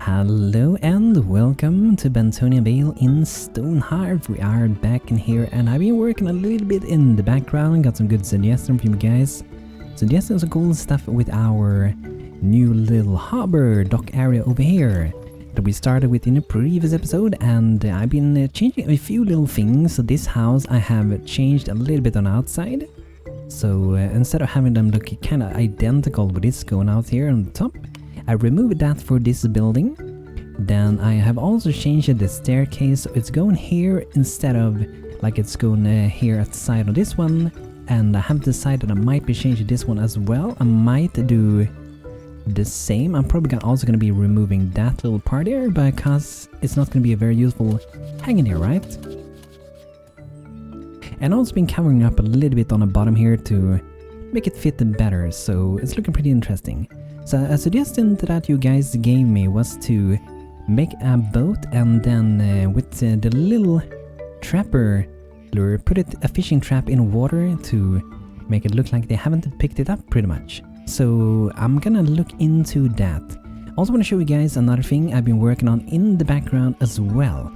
Hello and welcome to Bantonian Vale in Stonehearth. We are back in here and I've been working a little bit in the background, got some good suggestions from you guys. Suggesting some cool stuff with our new little harbor dock area over here that we started with in a previous episode, and I've been changing a few little things. So this house I have changed a little bit on the outside. So instead of having them look kind of identical with this going out here on the top, I removed that for this building. Then I have also changed the staircase, so it's going here instead of like it's going here at the side of this one. And I have decided I might be changing this one as well. I might do the same. I'm probably also going to be removing that little part here because it's not going to be a very useful hanging here, right? And also been covering up a little bit on the bottom here to make it fit better, so it's looking pretty interesting. So a suggestion that you guys gave me was to make a boat and then with the little trapper lure, put a fishing trap in water to make it look like they haven't picked it up pretty much. So I'm gonna look into that. Also want to show you guys another thing I've been working on in the background as well.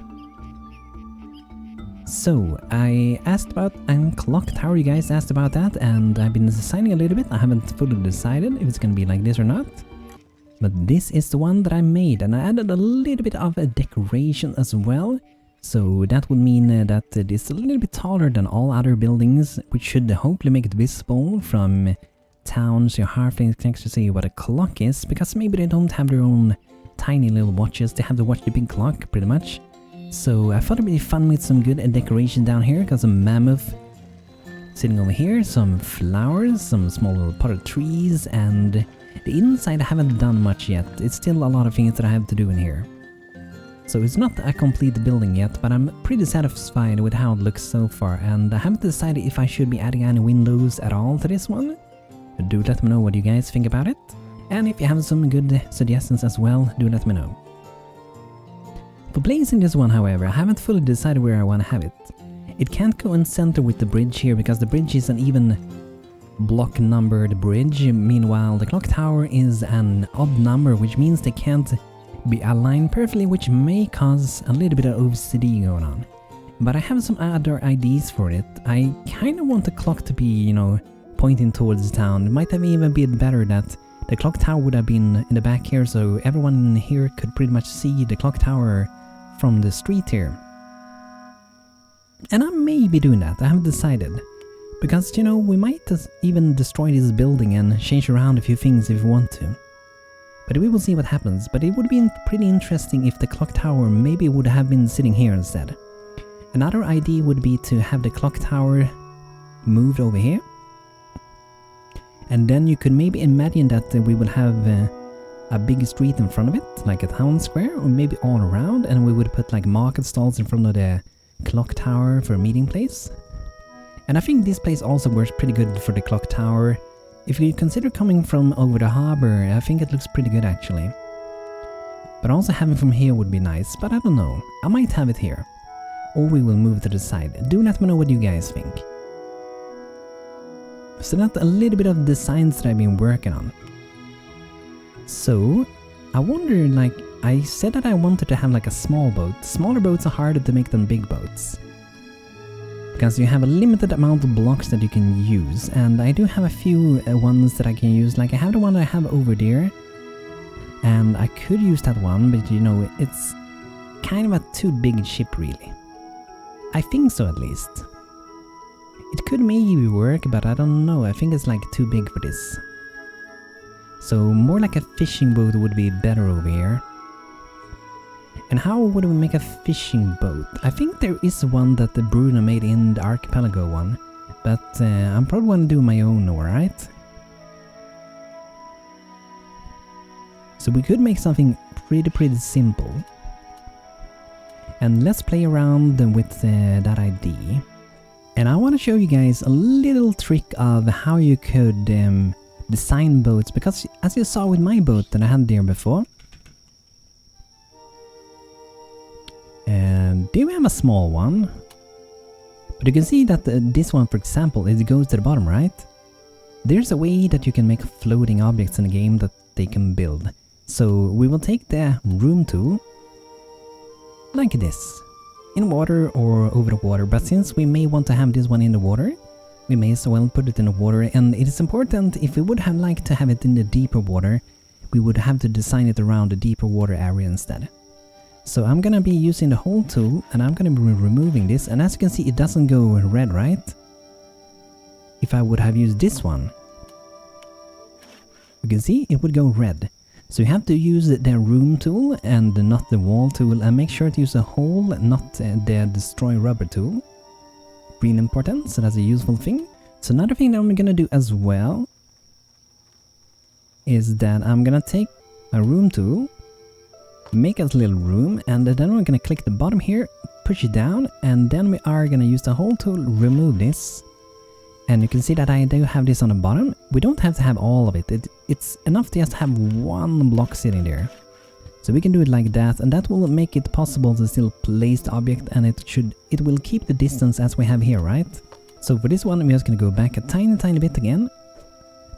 So I asked about a clock tower, you guys asked about that, and I've been designing a little bit. I haven't fully decided if it's gonna be like this or not. But this is the one that I made, and I added a little bit of a decoration as well. So that would mean that it is a little bit taller than all other buildings, which should hopefully make it visible from towns. Your Hearthlings can actually see what a clock is, because maybe they don't have their own tiny little watches, they have to watch the big clock pretty much. So I thought it'd be fun with some good decoration down here. Got some mammoth sitting over here, some flowers, some small little potted trees, and the inside I haven't done much yet. It's still a lot of things that I have to do in here. So it's not a complete building yet, but I'm pretty satisfied with how it looks so far, and I haven't decided if I should be adding any windows at all to this one. Do let me know what you guys think about it, and if you have some good suggestions as well, do let me know. For placing this one, however, I haven't fully decided where I want to have it. It can't go in center with the bridge here because the bridge is an even block numbered bridge. Meanwhile, the clock tower is an odd number, which means they can't be aligned perfectly, which may cause a little bit of OCD going on. But I have some other ideas for it. I kind of want the clock to be, you know, pointing towards the town. It might have even been better that the clock tower would have been in the back here, so everyone here could pretty much see the clock tower from the street here. And I may be doing that, I haven't decided. Because, you know, we might even destroy this building and change around a few things if we want to. But we will see what happens. But it would be pretty interesting if the clock tower maybe would have been sitting here instead. Another idea would be to have the clock tower moved over here. And then you could maybe imagine that we would have a big street in front of it, like a town square, or maybe all around, and we would put like market stalls in front of the clock tower for a meeting place. And I think this place also works pretty good for the clock tower. If you consider coming from over the harbor, I think it looks pretty good actually. But also having from here would be nice, but I don't know. I might have it here. Or we will move to the side. Do let me know what you guys think. So that's a little bit of designs that I've been working on. So, I wonder, like, I said that I wanted to have like a small boat. Smaller boats are harder to make than big boats, because you have a limited amount of blocks that you can use, and I do have a few ones that I can use. Like I have the one I have over there, and I could use that one, but you know, it's kind of a too big ship really. I think so at least. It could maybe work, but I don't know, I think it's like too big for this. So more like a fishing boat would be better over here. And how would we make a fishing boat? I think there is one that the Bruno made in the Archipelago one, but I'm probably going to do my own, alright? So we could make something pretty simple. And let's play around with that idea. And I want to show you guys a little trick of how you could design boats, because as you saw with my boat that I had there before, and there we have a small one, but you can see that this one, for example, it goes to the bottom, right? There's a way that you can make floating objects in the game that they can build. So we will take the room tool, like this, in water or over the water, but since we may want to have this one in the water, we may as well put it in the water, and it is important, if we would have liked to have it in the deeper water, we would have to design it around the deeper water area instead. So I'm gonna be using the hole tool, and I'm gonna be removing this, and as you can see it doesn't go red, right? If I would have used this one, you can see it would go red. So you have to use the room tool and not the wall tool, and make sure to use a hole, not the destroy rubber tool. Really important, so that's a useful thing. So another thing that I'm gonna do as well is that I'm gonna take a room tool, make a little room, and then we're gonna click the bottom here, push it down, and then we are gonna use the hole tool, remove this. And you can see that I do have this on the bottom. We don't have to have all of it. It's enough to just have one block sitting there. So we can do it like that, and that will make it possible to still place the object, and it will keep the distance as we have here, right? So for this one we're just gonna go back a tiny bit again,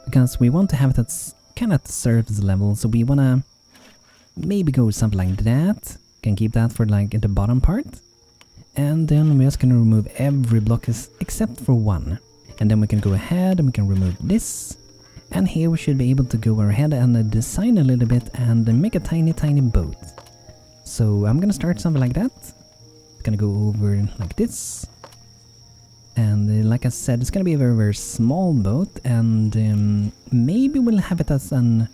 because we want to have it at kind of at the surface level, so we wanna maybe go with something like that. Can keep that for like the bottom part. And then we're just gonna remove every block except for one. And then we can go ahead and we can remove this. And here we should be able to go ahead and design a little bit and make a tiny boat. So I'm gonna start something like that. It's gonna go over like this. And like I said, it's gonna be a very small boat, and maybe we'll have it as an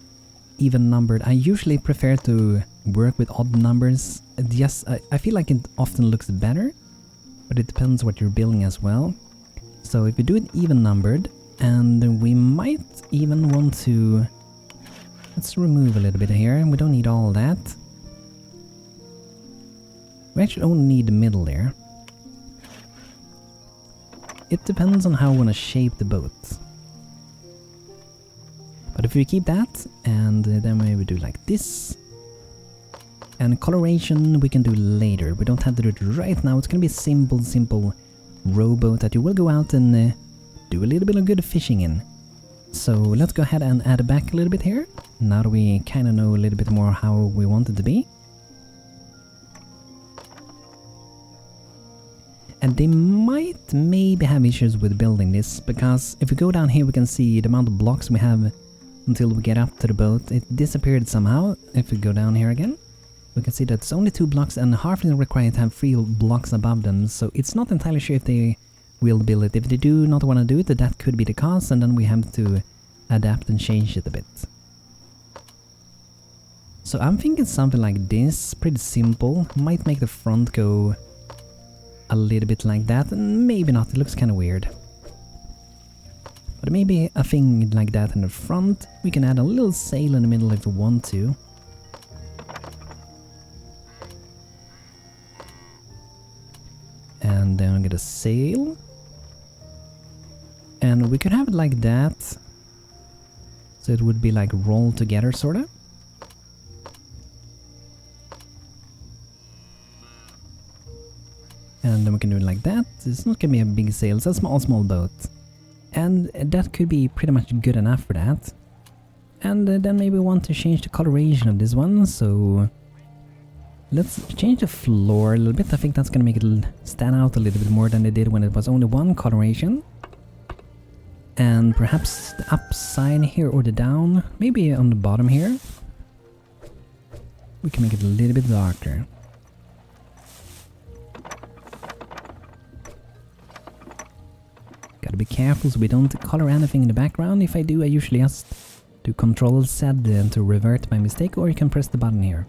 even numbered. I usually prefer to work with odd numbers. Yes, I feel like it often looks better, but it depends what you're building as well. So if we do it even numbered, and we might even want to... Let's remove a little bit here, we don't need all that. We actually only need the middle there. It depends on how we want to shape the boat. But if we keep that, and then we do like this. And coloration we can do later, we don't have to do it right now. It's gonna be a simple rowboat that you will go out and do a little bit of good fishing in. So let's go ahead and add it back a little bit here, now that we kind of know a little bit more how we want it to be. And they might maybe have issues with building this, because if we go down here we can see the amount of blocks we have until we get up to the boat. It disappeared somehow. If we go down here again, we can see that it's only 2 blocks, and Hearthlings require to have 3 blocks above them, so it's not entirely sure if they will build it. If they do not want to do it, that could be the cause, and then we have to adapt and change it a bit. So I'm thinking something like this, pretty simple. Might make the front go a little bit like that, and maybe not, it looks kind of weird. But maybe a thing like that in the front. We can add a little sail in the middle if we want to. And then we get a sail. And we could have it like that. So it would be like rolled together, sorta. And then we can do it like that. It's not gonna be a big sail, it's a small boat. And that could be pretty much good enough for that. And then maybe we want to change the coloration of this one, so... Let's change the floor a little bit. I think that's gonna make it stand out a little bit more than it did when it was only one coloration. And perhaps the upside here or the down, maybe on the bottom here. We can make it a little bit darker. Gotta be careful so we don't color anything in the background. If I do, I usually just do Ctrl Z to revert my mistake, or you can press the button here.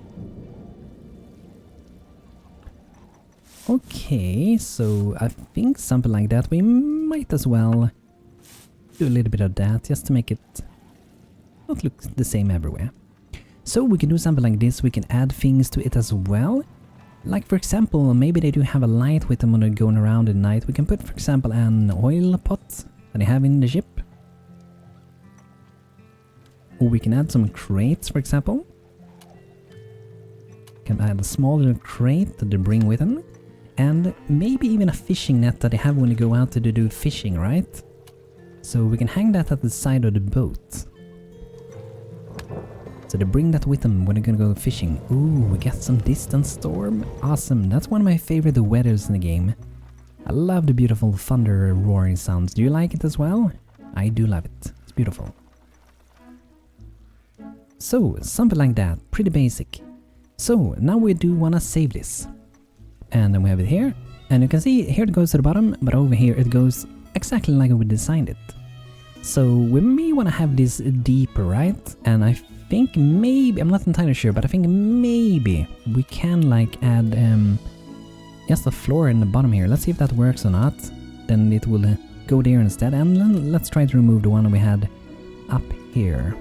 Okay, so I think something like that. We might as well do a little bit of that just to make it not look the same everywhere. So we can do something like this. We can add things to it as well. Like for example, maybe they do have a light with them when they're going around at night. We can put, for example, an oil pot that they have in the ship. Or we can add some crates, for example. Can add a small little crate that they bring with them. And maybe even a fishing net that they have when they go out to do fishing, right? So we can hang that at the side of the boat. So they bring that with them when they're gonna go fishing. Ooh, we got some distant storm. Awesome, that's one of my favorite weathers in the game. I love the beautiful thunder roaring sounds. Do you like it as well? I do love it. It's beautiful. So, something like that. Pretty basic. So, now we do wanna save this. And then we have it here. And you can see here it goes to the bottom, but over here it goes exactly like we designed it. So we may want to have this deeper, right? And I think maybe, I'm not entirely sure, but I think maybe we can like add just a floor in the bottom here. Let's see if that works or not. Then it will go there instead. And then let's try to remove the one we had up here.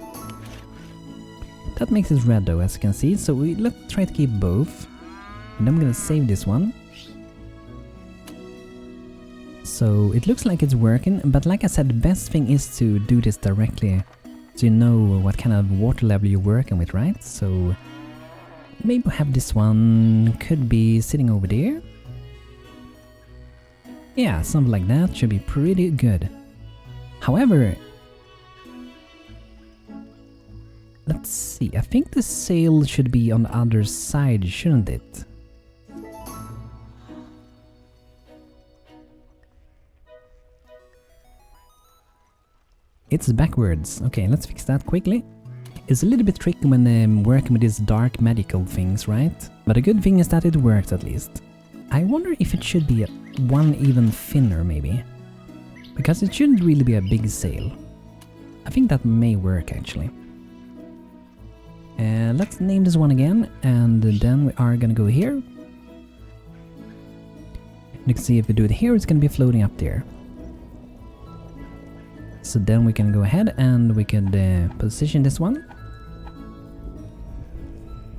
That makes it red though, as you can see. So let's try to keep both. And I'm gonna save this one. So it looks like it's working, but like I said, the best thing is to do this directly so you know what kind of water level you're working with, right? So maybe we'll have this one, could be sitting over there. Yeah, something like that should be pretty good. However, let's see, I think the sail should be on the other side, shouldn't it? It's backwards. Okay, let's fix that quickly. It's a little bit tricky when working with these dark magical things, right? But the good thing is that it works at least. I wonder if it should be one even thinner maybe. Because it shouldn't really be a big sail. I think that may work actually. Let's name this one again, and then we are gonna go here. You can see if we do it here, it's gonna be floating up there. So then we can go ahead and we can position this one.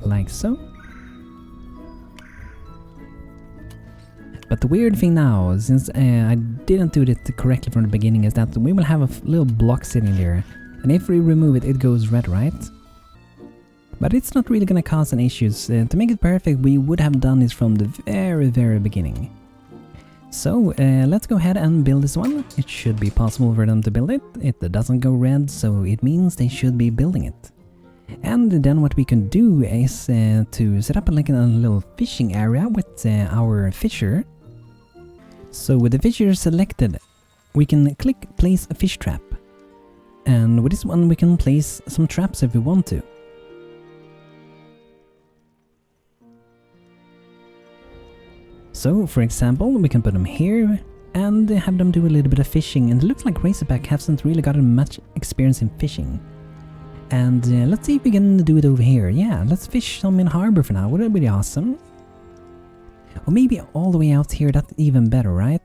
Like so. But the weird thing now, since I didn't do it correctly from the beginning, is that we will have a little block sitting there. And if we remove it, it goes red, right? But it's not really gonna cause any issues. To make it perfect, we would have done this from the very beginning. So let's go ahead and build this one. It should be possible for them to build it. It doesn't go red, so it means they should be building it. And then what we can do is to set up like a little fishing area with our fisher. So with the fisher selected, we can click place a fish trap. And with this one we can place some traps if we want to. So, for example, we can put them here and have them do a little bit of fishing, and it looks like Razorback hasn't really gotten much experience in fishing. And let's see if we can do it over here. Yeah, let's fish some in harbor for now, wouldn't that be awesome? Or maybe all the way out here, that's even better, right?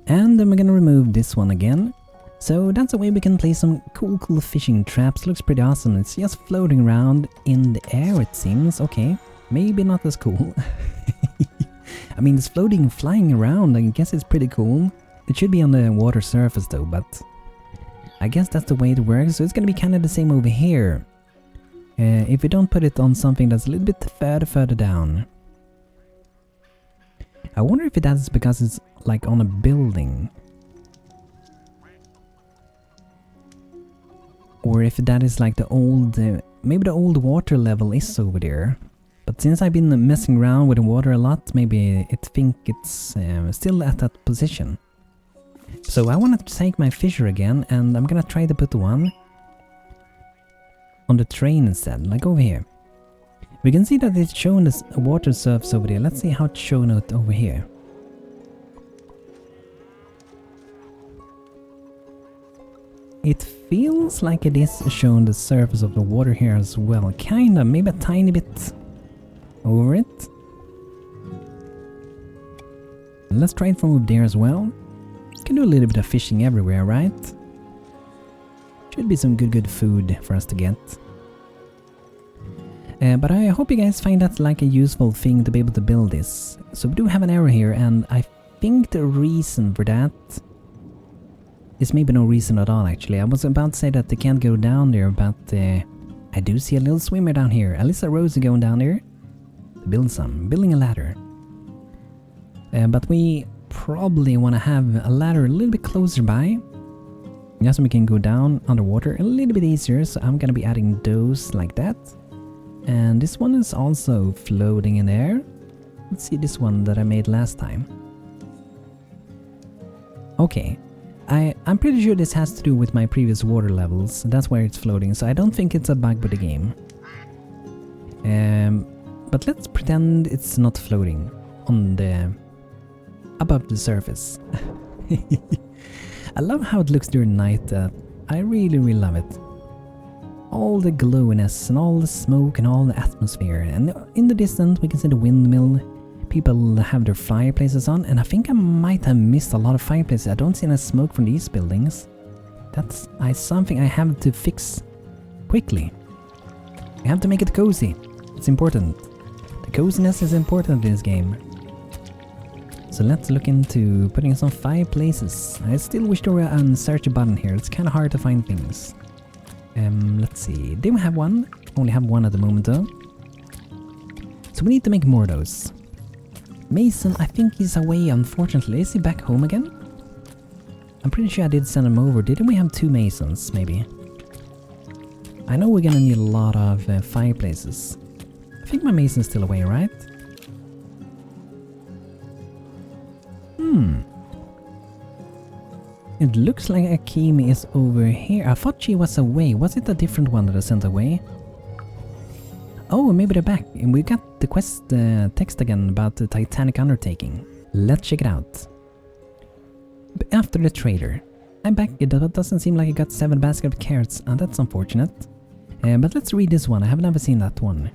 And then we're gonna remove this one again. So that's a way we can place some cool fishing traps. Looks pretty awesome. It's just floating around in the air, it seems. Okay, maybe not as cool. I mean, it's floating, flying around. I guess it's pretty cool. It should be on the water surface though, but I guess that's the way it works. So it's gonna be kind of the same over here. If we don't put it on something that's a little bit further down. I wonder if that's because it's like on a building. Or if that is like the old, maybe the old water level is over there. But since I've been messing around with the water a lot, maybe it think it's still at that position. So I want to take my fisher again, and I'm gonna try to put one on the train instead, like over here. We can see that it's showing this water surface over there. Let's see how it's showing it over here. It feels like it is showing the surface of the water here as well. Kinda, maybe a tiny bit over it. Let's try it from over there as well. You can do a little bit of fishing everywhere, right? Should be some good food for us to get. But I hope you guys find that like a useful thing to be able to build this. So we do have an arrow here, and I think the reason for that is maybe no reason at all actually. I was about to say that they can't go down there, but I do see a little swimmer down here. Alyssa Rose is going down there. to build some. Building a ladder. But we probably want to have a ladder a little bit closer by. Just so we can go down underwater a little bit easier. So I'm gonna be adding those like that. And this one is also floating in there. Let's see this one that I made last time. Okay. I'm pretty sure this has to do with my previous water levels. That's where it's floating. So I don't think it's a bug with the game. But let's pretend it's not floating on the above the surface. I love how it looks during night. I really love it. All the glowiness and all the smoke and all the atmosphere. And in the distance we can see the windmill. People have their fireplaces on, and I think I might have missed a lot of fireplaces. I don't see any smoke from these buildings. That's something I have to fix quickly. I have to make it cozy. It's important. The coziness is important in this game. So let's look into putting some fireplaces. I still wish there were a search button here. It's kind of hard to find things. Let's see. Did we have one? Only have one at the moment though. So we need to make more of those. Mason, I think he's away unfortunately. Is he back home again? I'm pretty sure I did send him over. Didn't we have 2 masons maybe? I know we're gonna need a lot of fireplaces. I think my mason's still away, right? It looks like Akimi is over here. I thought she was away. Was it a different one that I sent away? Oh, maybe they're back. And we got the quest text again about the Titanic undertaking. Let's check it out. After the trader. I'm back. It doesn't seem like I got 7 baskets of carrots. That's unfortunate. But let's read this one. I have never seen that one.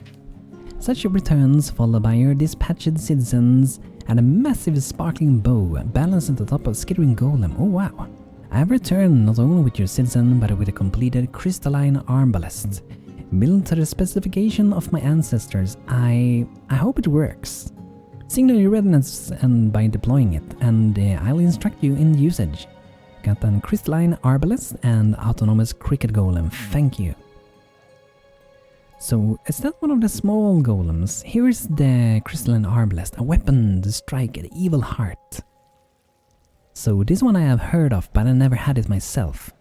Such returns followed by your dispatched citizens and a massive sparkling bow balanced at the top of skittering golem. Oh wow. I have returned not only with your citizen but with a completed crystalline arbalest. Built to the specification of my ancestors. I hope it works. Signal your readiness and by deploying it, and I'll instruct you in usage. Got a crystalline arbalest and autonomous cricket golem. Thank you. So, is that one of the small golems? Here's the crystalline arbalest, a weapon to strike an evil heart. So this one I have heard of, but I never had it myself.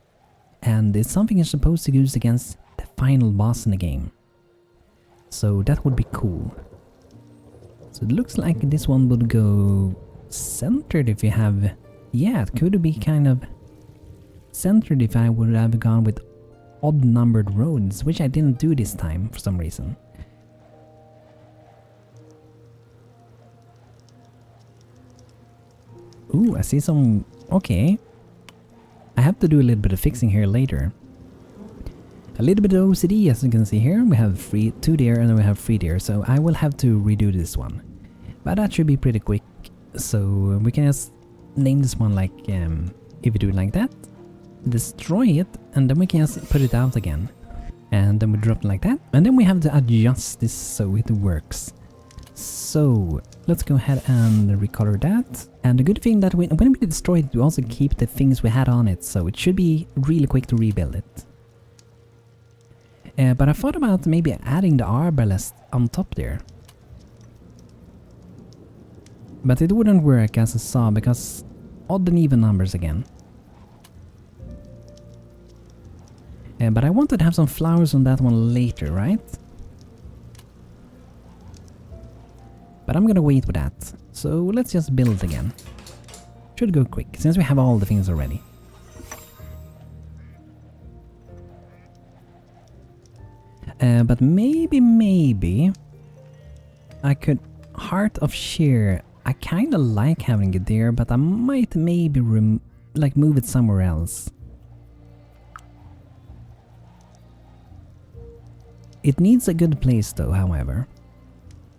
And it's something you're supposed to use against the final boss in the game. So that would be cool. So it looks like this one would go centered if you have... Yeah, it could be kind of centered if I would have gone with odd numbered roads, which I didn't do this time for some reason. Ooh, I see some... Okay. I have to do a little bit of fixing here later. A little bit of OCD, as you can see here. We have 2 there and then we have 3 there, so I will have to redo this one. But that should be pretty quick. So we can just name this one like, if we do it like that, destroy it, and then we can just put it out again. And then we drop it like that, and then we have to adjust this so it works. So let's go ahead and recolor that. And the good thing that when we destroy it, we also keep the things we had on it, so it should be really quick to rebuild it. But I thought about maybe adding the arbalest on top there. But it wouldn't work as I saw, because odd and even numbers again. But I wanted to have some flowers on that one later, right? But I'm gonna wait with that. So let's just build again. Should go quick, since we have all the things already. But maybe I could... Heart of Sheer. I kinda like having it there, but I might maybe move it somewhere else. It needs a good place though, however.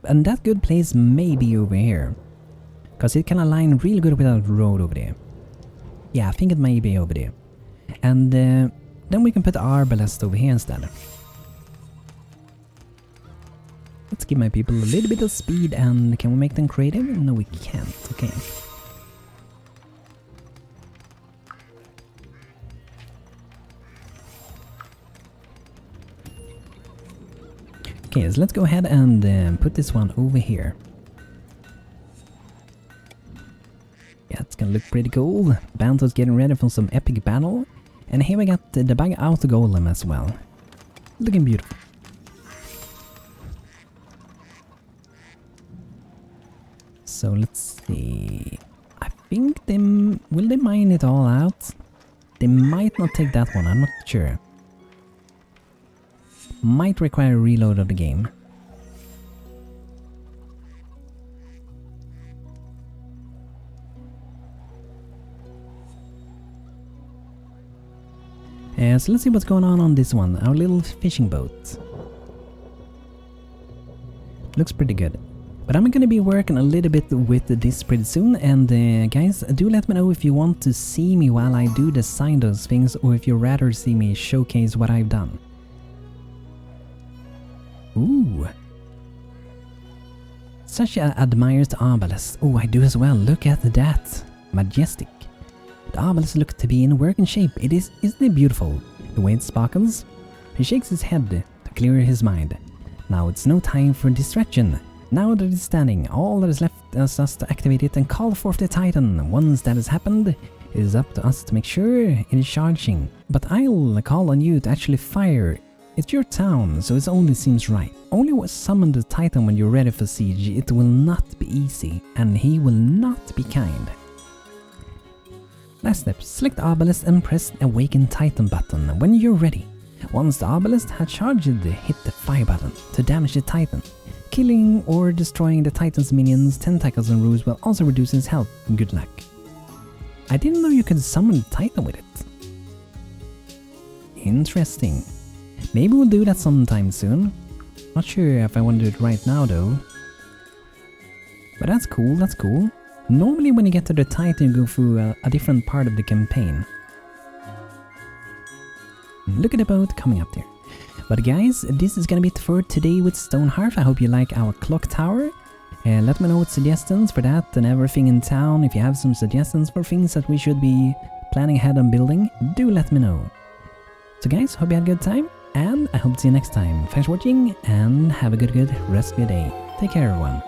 And that good place may be over here. Because it can align really good with that road over there. Yeah, I think it may be over there. And then we can put the arbalest over here instead. Let's give my people a little bit of speed, and can we make them creative? No, we can't. Okay. Okay, so let's go ahead and put this one over here. Yeah, it's gonna look pretty cool. Banto's getting ready for some epic battle. And here we got the bug auto golem as well. Looking beautiful. So let's see. I think will they mine it all out? They might not take that one, I'm not sure. Might require a reload of the game. So let's see what's going on this one, our little fishing boat. Looks pretty good. But I'm gonna be working a little bit with this pretty soon, and guys, do let me know if you want to see me while I do design those things, or if you'd rather see me showcase what I've done. Ooh. Sasha admires the obelisk. Oh, I do as well. Look at that. Majestic. The obelisk looks to be in working shape. Isn't it beautiful? The way it sparkles. He shakes his head to clear his mind. Now it's no time for distraction. Now that it's standing, all that is left is us to activate it and call forth the Titan. Once that has happened, it is up to us to make sure it is charging. But I'll call on you to actually fire. It's your town, so it only seems right. Only summon the Titan when you're ready for siege. It will not be easy, and he will not be kind. Last step, select the obelisk and press the Awaken Titan button when you're ready. Once the obelisk has charged, hit the fire button to damage the Titan. Killing or destroying the Titan's minions, tentacles and roots will also reduce his health. Good luck. I didn't know you could summon the Titan with it. Interesting. Maybe we'll do that sometime soon. Not sure if I want to do it right now though. But that's cool, that's cool. Normally when you get to the Titan, you go through a different part of the campaign. Look at the boat coming up there. But guys, this is gonna be it for today with Stonehearth. I hope you like our clock tower. Let me know what suggestions for that and everything in town. If you have some suggestions for things that we should be planning ahead on building, do let me know. So guys, hope you had a good time, and I hope to see you next time. Thanks for watching, and have a good rest of your day. Take care everyone.